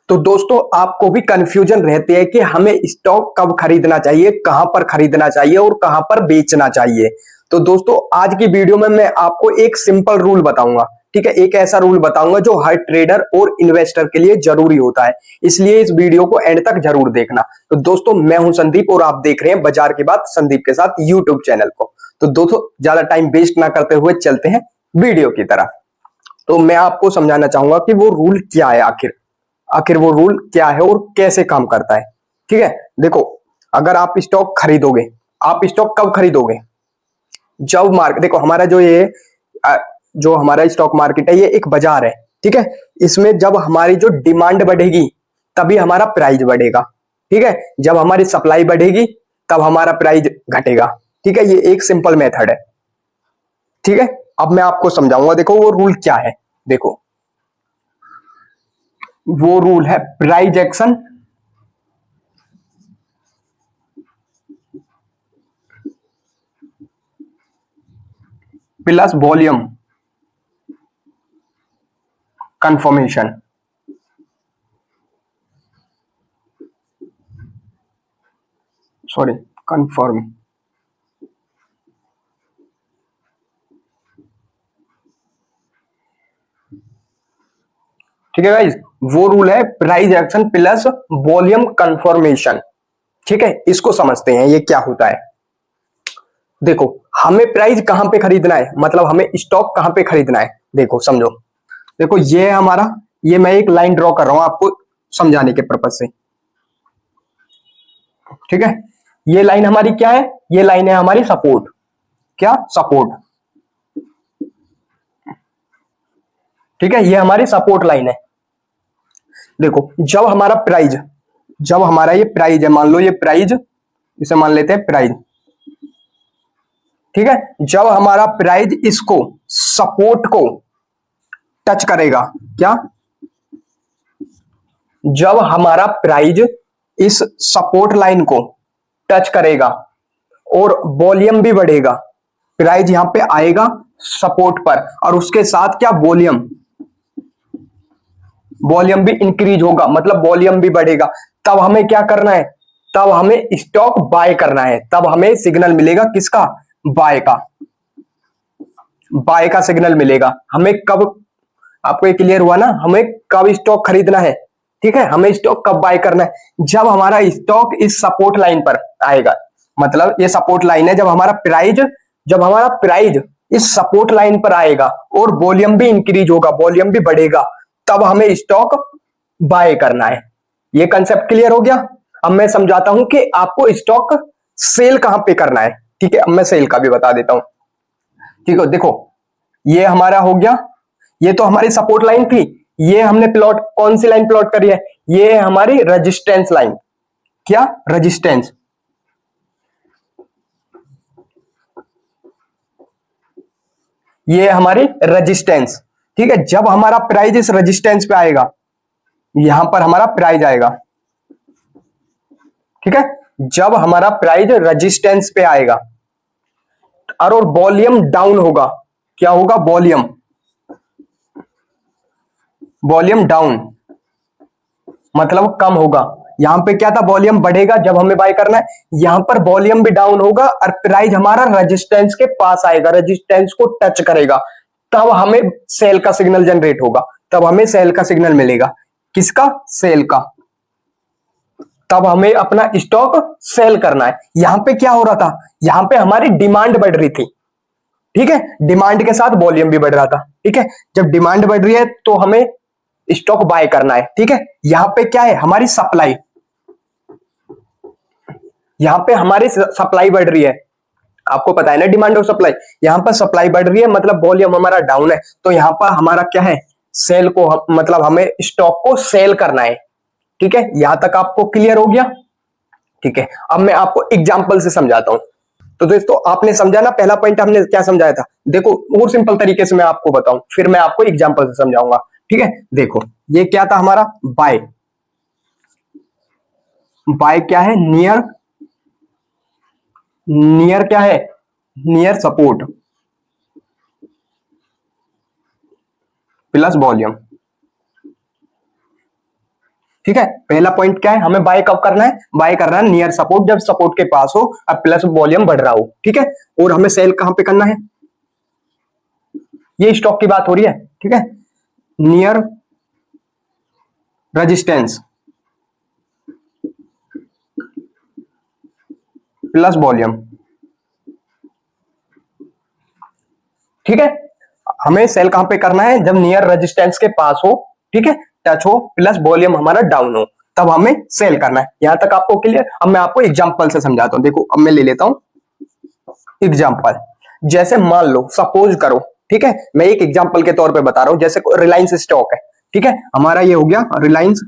तो दोस्तों आपको भी कंफ्यूजन रहती है कि हमें स्टॉक कब खरीदना चाहिए, कहां पर खरीदना चाहिए और कहां पर बेचना चाहिए। तो दोस्तों आज की वीडियो में मैं आपको एक सिंपल रूल बताऊंगा। ठीक है, एक ऐसा रूल बताऊंगा जो हर ट्रेडर और इन्वेस्टर के लिए जरूरी होता है, इसलिए इस वीडियो को एंड तक जरूर देखना। तो दोस्तों मैं हूं संदीप और आप देख रहे हैं बाजार की बात संदीप के साथ यूट्यूब चैनल को। तो दोस्तों ज्यादा टाइम वेस्ट ना करते हुए चलते हैं वीडियो की तरफ। तो मैं आपको समझाना चाहूंगा कि वो रूल क्या है, आखिर वो रूल क्या है और कैसे काम करता है। ठीक है, देखो अगर आप स्टॉक खरीदोगे, आप स्टॉक कब खरीदोगे? जब मार्केट, देखो हमारा जो ये जो हमारा स्टॉक मार्केट है ये एक बाजार है। ठीक है, इसमें जब हमारी जो डिमांड बढ़ेगी तभी हमारा प्राइस बढ़ेगा। ठीक है, जब हमारी सप्लाई बढ़ेगी तब हमारा प्राइस घटेगा। ठीक है, ये एक सिंपल मेथड है। ठीक है, अब मैं आपको समझाऊंगा। देखो वो रूल क्या है, देखो वो रूल है price action plus volume confirmation. Sorry, confirm. ठीक है गाइस, वो रूल है price action plus volume confirmation. ठीक है, इसको समझते हैं ये क्या होता है। देखो हमें प्राइस कहां पे खरीदना है, मतलब हमें स्टॉक कहां पे खरीदना है, देखो समझो। देखो ये है हमारा, ये मैं एक लाइन ड्रॉ कर रहा हूं आपको समझाने के पर्पज से। ठीक है, ये लाइन हमारी क्या है? ये लाइन है हमारी सपोर्ट। क्या? सपोर्ट। ठीक है, ये हमारी सपोर्ट लाइन है। देखो जब हमारा ये प्राइस है, मान लो ये प्राइस, इसे मान लेते हैं प्राइस। ठीक है, जब हमारा प्राइस इसको सपोर्ट को टच करेगा, क्या? जब हमारा प्राइस इस सपोर्ट लाइन को टच करेगा और वॉल्यूम भी बढ़ेगा, प्राइस यहां पे आएगा सपोर्ट पर और उसके साथ क्या? वॉल्यूम, वॉल्यूम भी इंक्रीज होगा, मतलब वॉल्यूम भी बढ़ेगा। तब हमें क्या करना है? तब हमें स्टॉक बाय करना है। तब हमें सिग्नल मिलेगा किसका? बाय का। बाय का सिग्नल मिलेगा हमें कब? आपको ये क्लियर हुआ ना, हमें कब स्टॉक खरीदना है? ठीक है, हमें स्टॉक कब बाय करना है? जब हमारा स्टॉक इस सपोर्ट लाइन पर आएगा, मतलब ये सपोर्ट लाइन है। जब हमारा प्राइस इस सपोर्ट लाइन पर आएगा और वॉल्यूम भी इंक्रीज होगा, वॉल्यूम भी बढ़ेगा, तब हमें स्टॉक बाय करना है। ये कंसेप्ट क्लियर हो गया? अब मैं समझाता हूं कि आपको स्टॉक सेल कहां पे करना है। ठीक है, अब मैं सेल का भी बता देता हूं। ठीक है, देखो ये हमारा हो गया, ये तो हमारी सपोर्ट लाइन थी। ये हमने प्लॉट, कौन सी लाइन प्लॉट करी है? ये है हमारी रेजिस्टेंस लाइन। क्या? रेजिस्टेंस। ये है हमारी रेजिस्टेंस। ठीक है, जब हमारा प्राइस इस रेजिस्टेंस पे आएगा, यहां पर हमारा प्राइस आएगा। ठीक है, जब हमारा प्राइस रेजिस्टेंस पे आएगा और वॉल्यूम डाउन होगा, क्या होगा? वॉल्यूम, वॉल्यूम डाउन मतलब कम होगा। यहां पे क्या था? वॉल्यूम बढ़ेगा जब हमें बाय करना है। यहां पर वॉल्यूम भी डाउन होगा और प्राइस हमारा रेजिस्टेंस के पास आएगा, रेजिस्टेंस को टच करेगा, तब हमें सेल का सिग्नल जनरेट होगा। तब हमें सेल का सिग्नल मिलेगा। किसका? सेल का। तब हमें अपना स्टॉक सेल करना है। यहां पे क्या हो रहा था? यहां पे हमारी डिमांड बढ़ रही थी। ठीक है, डिमांड के साथ वॉल्यूम भी बढ़ रहा था। ठीक है, जब डिमांड बढ़ रही है तो हमें स्टॉक बाय करना है। ठीक है, यहां पे क्या है? हमारी सप्लाई, यहां पे हमारी सप्लाई बढ़ रही है। आपको पता है ना, डिमांड और सप्लाई। यहां पर सप्लाई बढ़ रही है मतलब वॉल्यूम हमारा डाउन है, तो यहां पर हमारा क्या है? सेल को मतलब हमें स्टॉक को सेल करना है। ठीक है, यहां तक आपको क्लियर हो गया? ठीक है, अब मैं आपको एग्जांपल से समझाता हूं। तो दोस्तों आपने समझा ना, पहला पॉइंट हमने क्या समझाया था? देखो और सिंपल तरीके से मैं आपको बताऊं, फिर मैं आपको एग्जांपल से समझाऊंगा। ठीक है, देखो ये क्या था हमारा? बाय। बाय क्या है? नियर, नियर क्या है? Near support plus volume. ठीक है, पहला पॉइंट क्या है, हमें बाय कब करना है, बाय करना है नियर सपोर्ट, जब सपोर्ट के पास हो और प्लस वॉल्यूम बढ़ रहा हो। ठीक है, और हमें सेल कहां पे करना है, ये स्टॉक की बात हो रही है। ठीक है, नियर रेजिस्टेंस प्लस वॉल्यूम। ठीक है, हमें सेल कहां पे करना है, जब नियर रेजिस्टेंस के पास हो, ठीक है, टच हो, प्लस वॉल्यूम हमारा डाउन हो, तब हमें सेल करना है। यहां तक आपको क्लियर। अब मैं आपको एग्जांपल से समझाता हूं। देखो अब मैं ले लेता हूं एग्जांपल। जैसे मान लो, सपोज करो, ठीक है, मैं एक एग्जांपल के तौर पे बता रहा हूं, जैसे रिलायंस स्टॉक है। ठीक है, हमारा ये हो गया रिलायंस।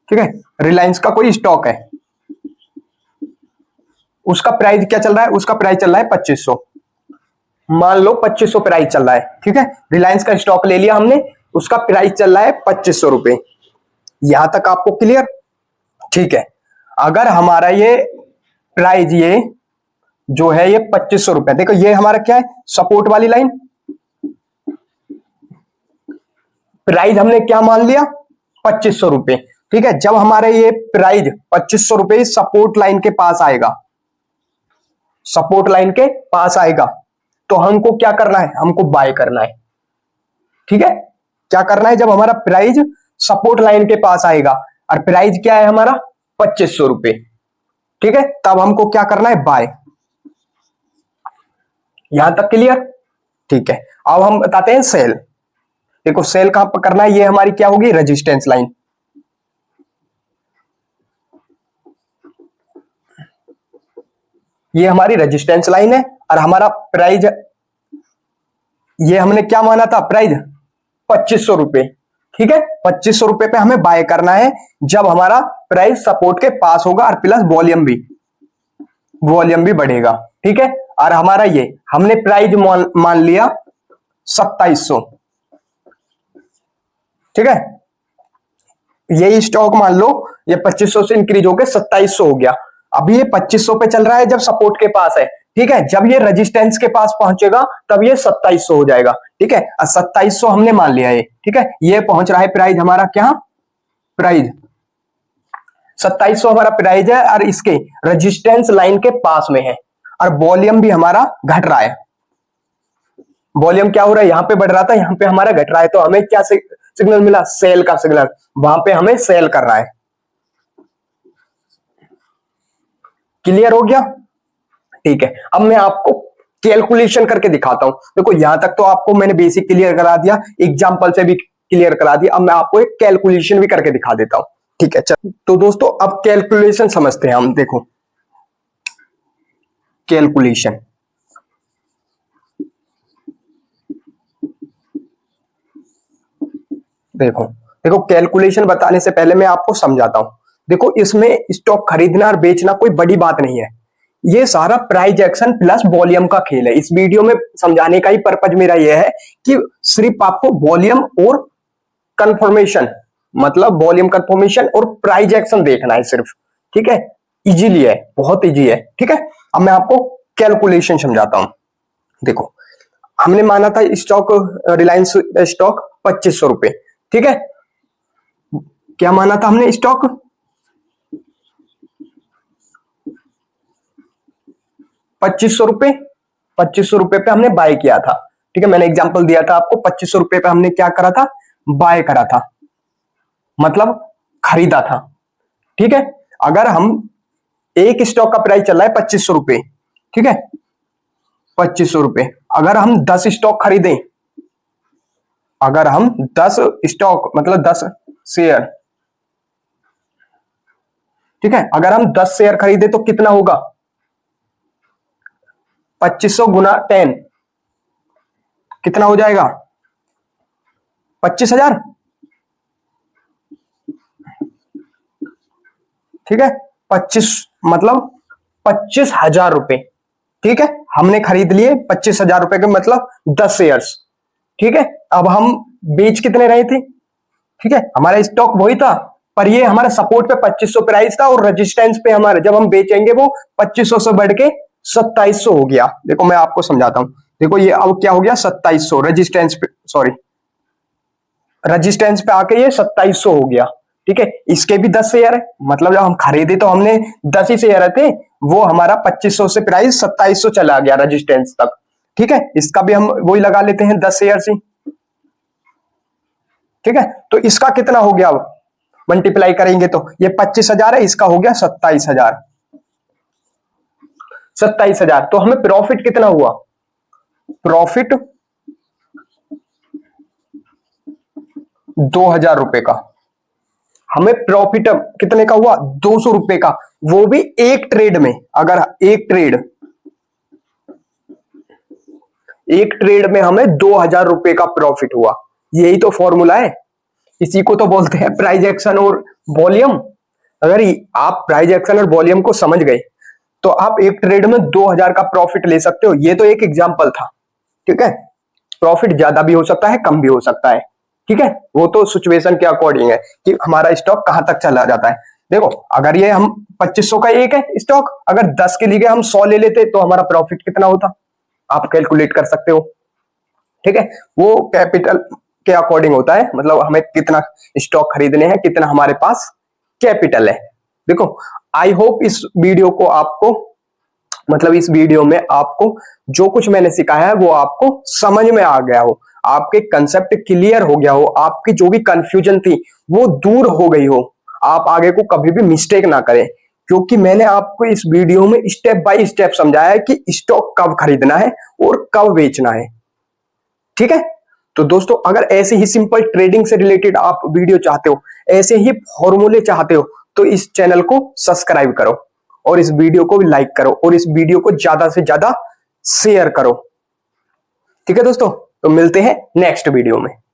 ठीक है, रिलायंस का कोई स्टॉक है, उसका प्राइस क्या चल रहा है, उसका प्राइस चल रहा है 2500, मान लो 2500 प्राइस चल रहा है। ठीक है, रिलायंस का स्टॉक ले लिया हमने, उसका प्राइस चल रहा है 2500 रुपए। यहां तक आपको क्लियर। ठीक है, अगर हमारा ये प्राइस ये जो है ये 2500 रुपए, देखो ये हमारा क्या है, सपोर्ट वाली लाइन। प्राइस हमने क्या मान लिया, 2500 रुपए। ठीक है, जब हमारा ये प्राइस 2500 रुपए सपोर्ट लाइन के पास आएगा, सपोर्ट लाइन के पास आएगा, तो हमको क्या करना है, हमको बाय करना है। ठीक है, क्या करना है, जब हमारा प्राइस सपोर्ट लाइन के पास आएगा और प्राइस क्या है हमारा 2500 रुपए, ठीक है, तब हमको क्या करना है, बाय। यहां तक क्लियर। ठीक है, अब हम बताते हैं सेल। देखो सेल कहां पर करना है, ये हमारी क्या होगी, रेजिस्टेंस लाइन। ये हमारी रेजिस्टेंस लाइन है और हमारा प्राइस, ये हमने क्या माना था, प्राइस 2500 रुपए। ठीक है, 2500 रुपए पे हमें बाय करना है, जब हमारा प्राइस सपोर्ट के पास होगा और प्लस वॉल्यूम भी बढ़ेगा। ठीक है, और हमारा ये हमने प्राइस मान लिया 2700। ठीक है, यही स्टॉक मान लो ये 2500 से इंक्रीज होकर 2700 हो गया। अभी ये 2500 पे चल रहा है जब सपोर्ट के पास है। ठीक है, जब ये रेजिस्टेंस के पास पहुंचेगा तब ये 2700 हो जाएगा। ठीक है, 2700 हमने मान लिया है। ठीक है, ये पहुंच रहा है प्राइस हमारा, क्या प्राइस 2700 हमारा प्राइस है और इसके रेजिस्टेंस लाइन के पास में है, और वॉल्यूम भी हमारा घट रहा है। वॉल्यूम क्या हो रहा है, यहां पे बढ़ रहा था, यहां पे हमारा घट रहा है, तो हमें क्या सिग्नल मिला, सेल का सिग्नल। वहां पे हमें सेल कर रहा है। क्लियर हो गया। ठीक है, अब मैं आपको कैलकुलेशन करके दिखाता हूं। देखो यहां तक तो आपको मैंने बेसिक क्लियर करा दिया, एग्जांपल से भी क्लियर करा दिया। अब मैं आपको एक कैलकुलेशन भी करके दिखा देता हूं। ठीक है, चलो तो दोस्तों अब कैलकुलेशन समझते हैं हम। देखो कैलकुलेशन, देखो देखो कैलकुलेशन बताने से पहले मैं आपको समझाता हूं। देखो इसमें स्टॉक खरीदना और बेचना कोई बड़ी बात नहीं है, ये सारा प्राइस एक्शन प्लस वॉल्यूम का खेल है। इस वीडियो में समझाने का ही पर्पज मेरा यह है कि सिर्फ आपको वॉल्यूम और कंफर्मेशन, मतलब वॉल्यूम कंफर्मेशन और प्राइस एक्शन देखना है सिर्फ। ठीक है, इजीली है, बहुत इजी है। ठीक है, अब मैं आपको कैलकुलेशन समझाता हूं। देखो हमने माना था स्टॉक, रिलायंस स्टॉक 2500 रुपए। ठीक है, क्या माना था हमने, स्टॉक 2500 रुपए, 2500 रुपए पे हमने बाय किया था। ठीक है, मैंने एग्जांपल दिया था आपको, 2500 रुपए पे हमने क्या करा था, बाय करा था, मतलब खरीदा था। ठीक है, अगर हम एक स्टॉक का प्राइस चल रहा है 2500 रुपए, ठीक है, 2500 रुपए, अगर हम 10 स्टॉक खरीदें, अगर हम 10 स्टॉक मतलब 10 शेयर, ठीक है, अगर हम 10 शेयर खरीदे तो कितना होगा, 2500 गुना 10 कितना हो जाएगा, 25,000। ठीक है, 25 मतलब 25,000 रुपए। ठीक है, हमने खरीद लिए 25,000 रुपए के, मतलब 10 शेयर्स। ठीक है, अब हम बेच कितने रहे थे, ठीक है, हमारा स्टॉक वही था, पर ये हमारा सपोर्ट पे 2500 प्राइस था और रेजिस्टेंस पे हमारे जब हम बेचेंगे वो 2500 से बढ़ के 2700 हो गया। देखो मैं आपको समझाता हूं। देखो ये अब क्या हो गया, 2700 रेजिस्टेंस पे, सॉरी रेजिस्टेंस पे आके ये 2700 हो गया। ठीक है, इसके भी 10 शेयर है, मतलब जब हम खरीदे तो हमने 10 ही शेयर थे, वो हमारा 2500 से प्राइस 2700 चला गया रेजिस्टेंस तक। ठीक है, इसका भी हम वही लगा लेते हैं 10 शेयर से। ठीक है, तो इसका कितना हो गया, अब मल्टीप्लाई करेंगे तो ये 25,000 है, इसका हो गया 27,000। 27,000, तो हमें प्रॉफिट कितना हुआ, प्रॉफिट 2,000 रुपए का। हमें प्रॉफिट कितने का हुआ, 200 रुपए का, वो भी एक ट्रेड में। अगर एक ट्रेड में हमें 2,000 रुपए का प्रॉफिट हुआ, यही तो फॉर्मूला है। इसी को तो बोलते हैं प्राइस एक्शन और वॉल्यूम। अगर आप प्राइस एक्शन और वॉल्यूम को समझ गए तो आप एक ट्रेड में 2,000 का प्रॉफिट ले सकते हो। ये तो एक एग्जांपल था। ठीक है, प्रॉफिट ज्यादा भी हो सकता है, कम भी हो सकता है। ठीक है, वो तो सिचुएशन के अकॉर्डिंग है कि हमारा स्टॉक कहां तक चला जाता है। देखो, अगर ये हम 2500 का एक है स्टॉक, अगर 10 के लिए हम 100 ले लेते तो हमारा प्रॉफिट कितना होता, आप कैलकुलेट कर सकते हो। ठीक है, वो कैपिटल के अकॉर्डिंग होता है, मतलब हमें कितना स्टॉक खरीदने हैं, कितना हमारे पास कैपिटल है। देखो, आई होप इस वीडियो को आपको, मतलब इस वीडियो में आपको जो कुछ मैंने सिखाया है वो आपको समझ में आ गया हो, आपके कंसेप्ट क्लियर हो गया हो, आपकी जो भी कंफ्यूजन थी वो दूर हो गई हो, आप आगे को कभी भी मिस्टेक ना करें। क्योंकि मैंने आपको इस वीडियो में स्टेप बाय स्टेप समझाया है कि स्टॉक कब खरीदना है और कब बेचना है। ठीक है, तो दोस्तों, अगर ऐसे ही सिंपल ट्रेडिंग से रिलेटेड आप वीडियो चाहते हो, ऐसे ही फॉर्मूले चाहते हो, तो इस चैनल को सब्सक्राइब करो और इस वीडियो को भी लाइक करो और इस वीडियो को ज्यादा से ज्यादा शेयर करो। ठीक है दोस्तों, तो मिलते हैं नेक्स्ट वीडियो में।